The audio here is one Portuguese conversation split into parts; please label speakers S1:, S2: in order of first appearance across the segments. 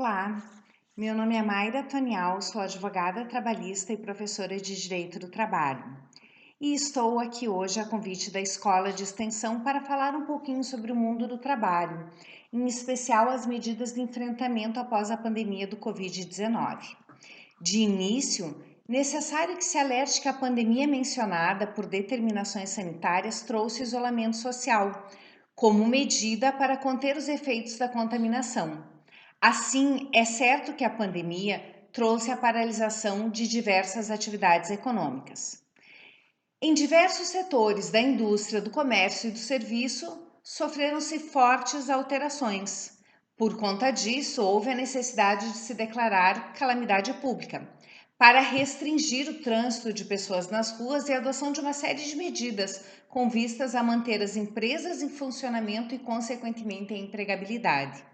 S1: Olá, meu nome é Mayra Tonial, sou advogada trabalhista e professora de Direito do Trabalho. E estou aqui hoje a convite da Escola de Extensão para falar um pouquinho sobre o mundo do trabalho, em especial as medidas de enfrentamento após a pandemia do Covid-19. De início, necessário que se alerte que a pandemia mencionada por determinações sanitárias trouxe isolamento social, como medida para conter os efeitos da contaminação. Assim, é certo que a pandemia trouxe a paralisação de diversas atividades econômicas. Em diversos setores da indústria, do comércio e do serviço, sofreram-se fortes alterações. Por conta disso, houve a necessidade de se declarar calamidade pública, para restringir o trânsito de pessoas nas ruas e a adoção de uma série de medidas com vistas a manter as empresas em funcionamento e, consequentemente, a empregabilidade.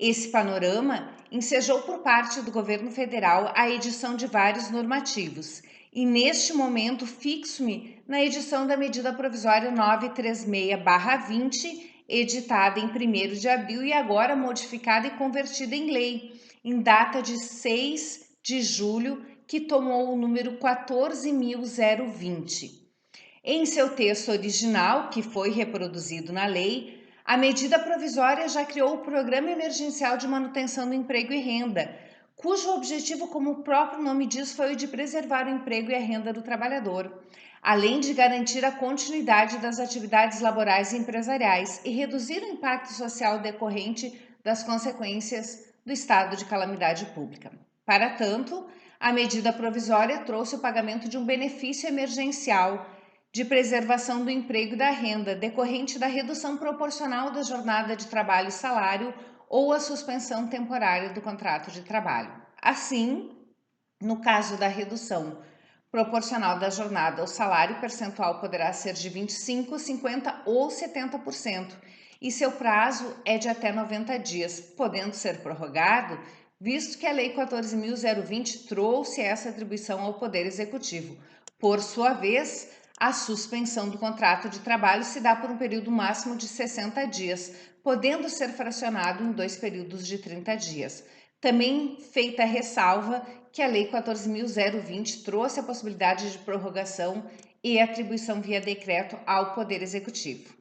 S1: Esse panorama ensejou por parte do governo federal a edição de vários normativos, e neste momento fixo-me na edição da medida provisória 936/20, editada em 1º de abril e agora modificada e convertida em lei, em data de 6 de julho, que tomou o número 14.020. Em seu texto original, que foi reproduzido na lei, a medida provisória já criou o Programa Emergencial de Manutenção do Emprego e Renda, cujo objetivo, como o próprio nome diz, foi o de preservar o emprego e a renda do trabalhador, além de garantir a continuidade das atividades laborais e empresariais e reduzir o impacto social decorrente das consequências do estado de calamidade pública. Para tanto, a medida provisória trouxe o pagamento de um benefício emergencial de preservação do emprego e da renda, decorrente da redução proporcional da jornada de trabalho e salário ou a suspensão temporária do contrato de trabalho. Assim, no caso da redução proporcional da jornada, o salário percentual poderá ser de 25%, 50% ou 70%, e seu prazo é de até 90 dias, podendo ser prorrogado, visto que a Lei 14.020 trouxe essa atribuição ao Poder Executivo. Por sua vez, a suspensão do contrato de trabalho se dá por um período máximo de 60 dias, podendo ser fracionado em 2 períodos de 30 dias. Também feita a ressalva que a Lei 14.020 trouxe a possibilidade de prorrogação e atribuição via decreto ao Poder Executivo.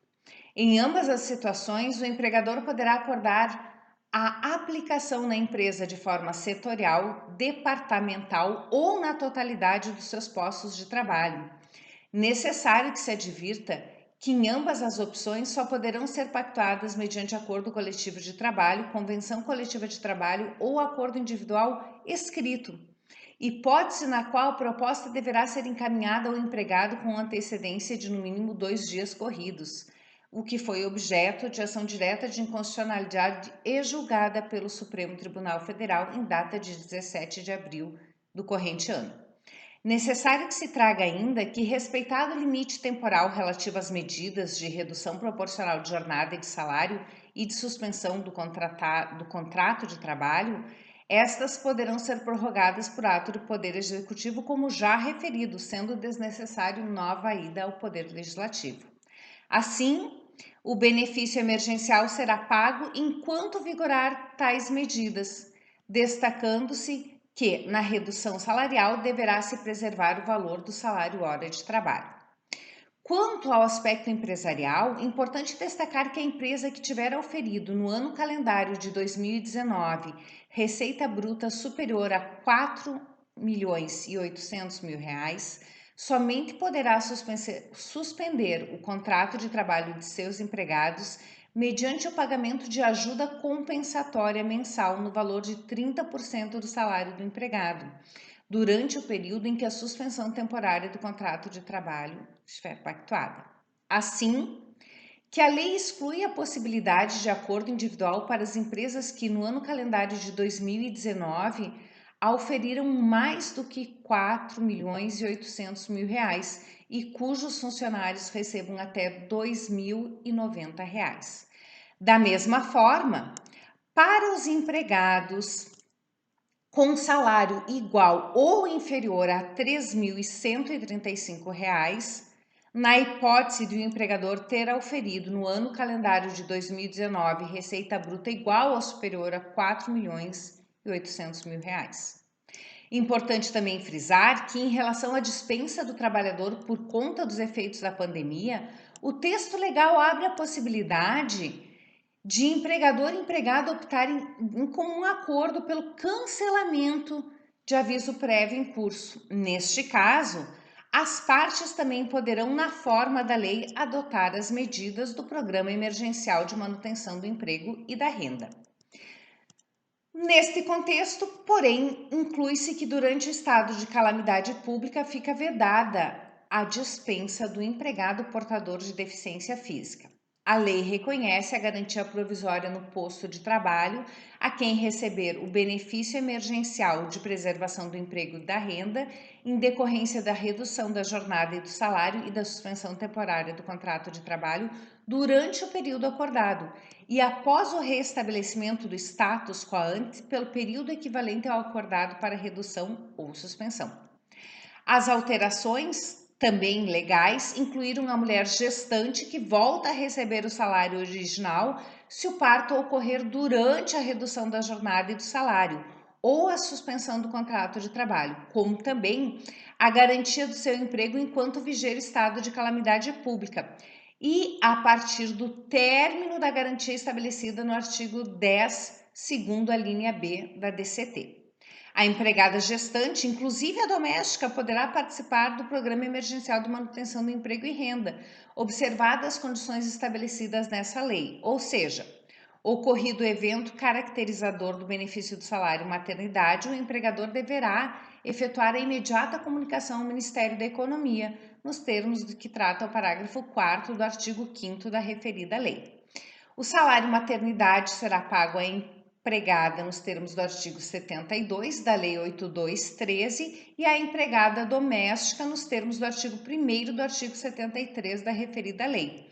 S1: Em ambas as situações, o empregador poderá acordar a aplicação na empresa de forma setorial, departamental ou na totalidade dos seus postos de trabalho. Necessário que se advirta que em ambas as opções só poderão ser pactuadas mediante acordo coletivo de trabalho, convenção coletiva de trabalho ou acordo individual escrito, hipótese na qual a proposta deverá ser encaminhada ao empregado com antecedência de no mínimo 2 dias corridos, o que foi objeto de ação direta de inconstitucionalidade e julgada pelo Supremo Tribunal Federal em data de 17 de abril do corrente ano. Necessário que se traga ainda que, respeitado o limite temporal relativo às medidas de redução proporcional de jornada e de salário e de suspensão do contrato de trabalho, estas poderão ser prorrogadas por ato do Poder Executivo, como já referido, sendo desnecessário nova ida ao Poder Legislativo. Assim, o benefício emergencial será pago enquanto vigorar tais medidas, destacando-se que, na redução salarial, deverá se preservar o valor do salário hora de trabalho. Quanto ao aspecto empresarial, é importante destacar que a empresa que tiver auferido no ano calendário de 2019 receita bruta superior a R$ 4.800.000, somente poderá suspender o contrato de trabalho de seus empregados mediante o pagamento de ajuda compensatória mensal no valor de 30% do salário do empregado, durante o período em que a suspensão temporária do contrato de trabalho estiver pactuada. Assim, que a lei exclui a possibilidade de acordo individual para as empresas que, no ano calendário de 2019, auferiram mais do que R$ 4.800.000 e cujos funcionários recebam até R$ 2.090. Da mesma forma, para os empregados com salário igual ou inferior a R$ 3.135, Na hipótese de o empregador ter auferido no ano calendário de 2019 receita bruta igual ou superior a 4.800.000 reais. Importante também frisar que, em relação à dispensa do trabalhador por conta dos efeitos da pandemia, o texto legal abre a possibilidade de empregador e empregado optarem em comum acordo pelo cancelamento de aviso prévio em curso. Neste caso, as partes também poderão, na forma da lei, adotar as medidas do Programa Emergencial de Manutenção do Emprego e da Renda. Neste contexto, porém, inclui-se que durante o estado de calamidade pública fica vedada a dispensa do empregado portador de deficiência física. A lei reconhece a garantia provisória no posto de trabalho a quem receber o benefício emergencial de preservação do emprego e da renda em decorrência da redução da jornada e do salário e da suspensão temporária do contrato de trabalho durante o período acordado e após o restabelecimento do status quo ante pelo período equivalente ao acordado para redução ou suspensão. As alterações também legais incluíram a mulher gestante que volta a receber o salário original se o parto ocorrer durante a redução da jornada e do salário ou a suspensão do contrato de trabalho, como também a garantia do seu emprego enquanto viger o estado de calamidade pública e a partir do término da garantia estabelecida no artigo 10, segundo a linha B da DCT. A empregada gestante, inclusive a doméstica, poderá participar do Programa Emergencial de Manutenção do Emprego e Renda, observadas as condições estabelecidas nessa lei, ou seja, ocorrido o evento caracterizador do benefício do salário maternidade, o empregador deverá efetuar a imediata comunicação ao Ministério da Economia, nos termos do que trata o parágrafo 4º do artigo 5º da referida lei. O salário maternidade será pago à empregada nos termos do artigo 72 da Lei 8213 e à empregada doméstica nos termos do artigo 1º do artigo 73 da referida lei.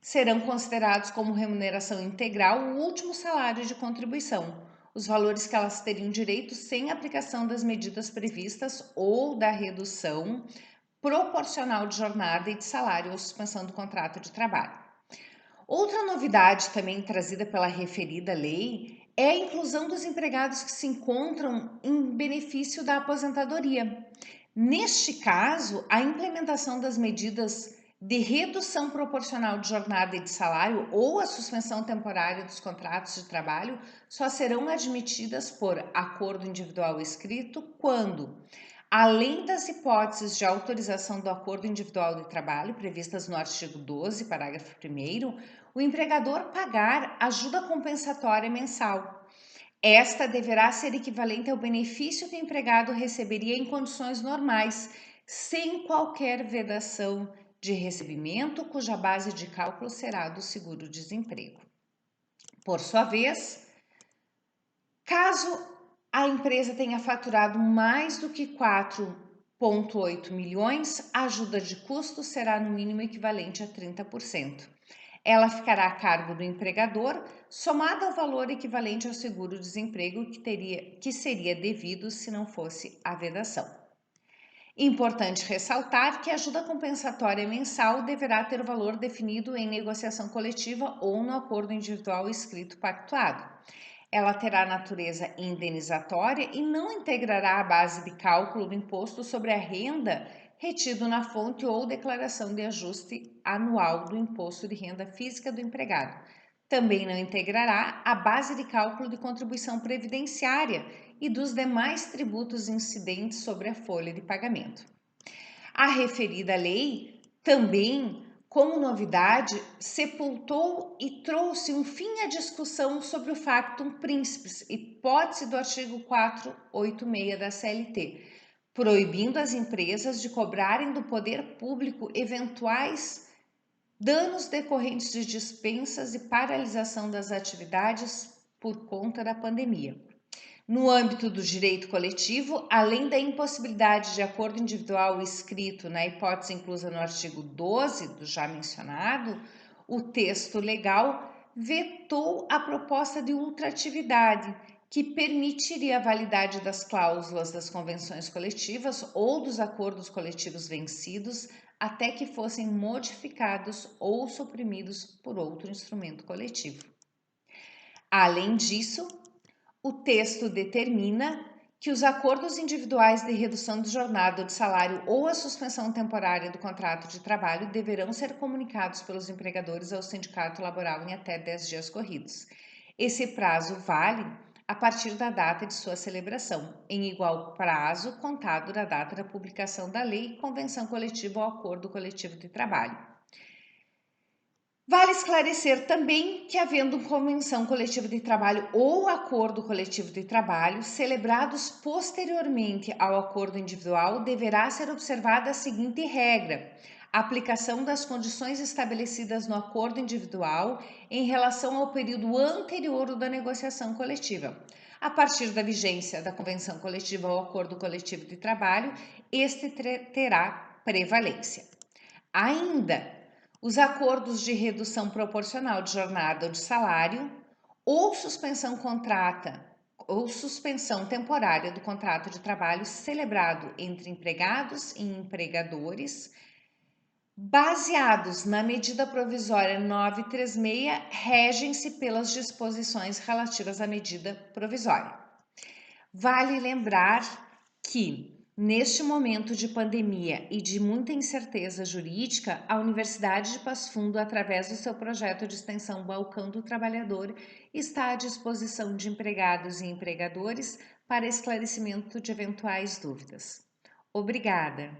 S1: Serão considerados como remuneração integral o último salário de contribuição, os valores que elas teriam direito sem aplicação das medidas previstas ou da redução proporcional de jornada e de salário ou suspensão do contrato de trabalho. Outra novidade também trazida pela referida lei é a inclusão dos empregados que se encontram em benefício da aposentadoria. Neste caso, a implementação das medidas de redução proporcional de jornada e de salário ou a suspensão temporária dos contratos de trabalho só serão admitidas por acordo individual escrito quando, além das hipóteses de autorização do acordo individual de trabalho previstas no artigo 12, parágrafo 1º, o empregador pagar ajuda compensatória mensal. Esta deverá ser equivalente ao benefício que o empregado receberia em condições normais, sem qualquer vedação de recebimento, cuja base de cálculo será do seguro-desemprego. Por sua vez, caso a empresa tenha faturado mais do que 4,8 milhões, a ajuda de custo será no mínimo equivalente a 30%. Ela ficará a cargo do empregador, somada ao valor equivalente ao seguro-desemprego que seria devido se não fosse a vedação. Importante ressaltar que a ajuda compensatória mensal deverá ter o valor definido em negociação coletiva ou no acordo individual escrito pactuado. Ela terá natureza indenizatória e não integrará a base de cálculo do imposto sobre a renda retido na fonte ou declaração de ajuste anual do imposto de renda física do empregado. Também não integrará a base de cálculo de contribuição previdenciária e dos demais tributos incidentes sobre a folha de pagamento. A referida lei também, como novidade, sepultou e trouxe um fim à discussão sobre o factum principis, hipótese do artigo 486 da CLT, proibindo as empresas de cobrarem do poder público eventuais danos decorrentes de dispensas e paralisação das atividades por conta da pandemia. No âmbito do direito coletivo, além da impossibilidade de acordo individual escrito na hipótese inclusa no artigo 12 do já mencionado, o texto legal vetou a proposta de ultratividade, que permitiria a validade das cláusulas das convenções coletivas ou dos acordos coletivos vencidos até que fossem modificados ou suprimidos por outro instrumento coletivo. Além disso, o texto determina que os acordos individuais de redução de jornada ou de salário ou a suspensão temporária do contrato de trabalho deverão ser comunicados pelos empregadores ao sindicato laboral em até 10 dias corridos. Esse prazo vale a partir da data de sua celebração, em igual prazo contado da data da publicação da lei, convenção coletiva ou acordo coletivo de trabalho. Vale esclarecer também que, havendo convenção coletiva de trabalho ou acordo coletivo de trabalho celebrados posteriormente ao acordo individual, deverá ser observada a seguinte regra: a aplicação das condições estabelecidas no acordo individual em relação ao período anterior da negociação coletiva. A partir da vigência da convenção coletiva ou acordo coletivo de trabalho, este terá prevalência. Ainda, os acordos de redução proporcional de jornada ou de salário ou suspensão temporária do contrato de trabalho celebrado entre empregados e empregadores, baseados na medida provisória 936, regem-se pelas disposições relativas à medida provisória. Vale lembrar que, neste momento de pandemia e de muita incerteza jurídica, a Universidade de Passo Fundo, através do seu projeto de extensão Balcão do Trabalhador, está à disposição de empregados e empregadores para esclarecimento de eventuais dúvidas. Obrigada!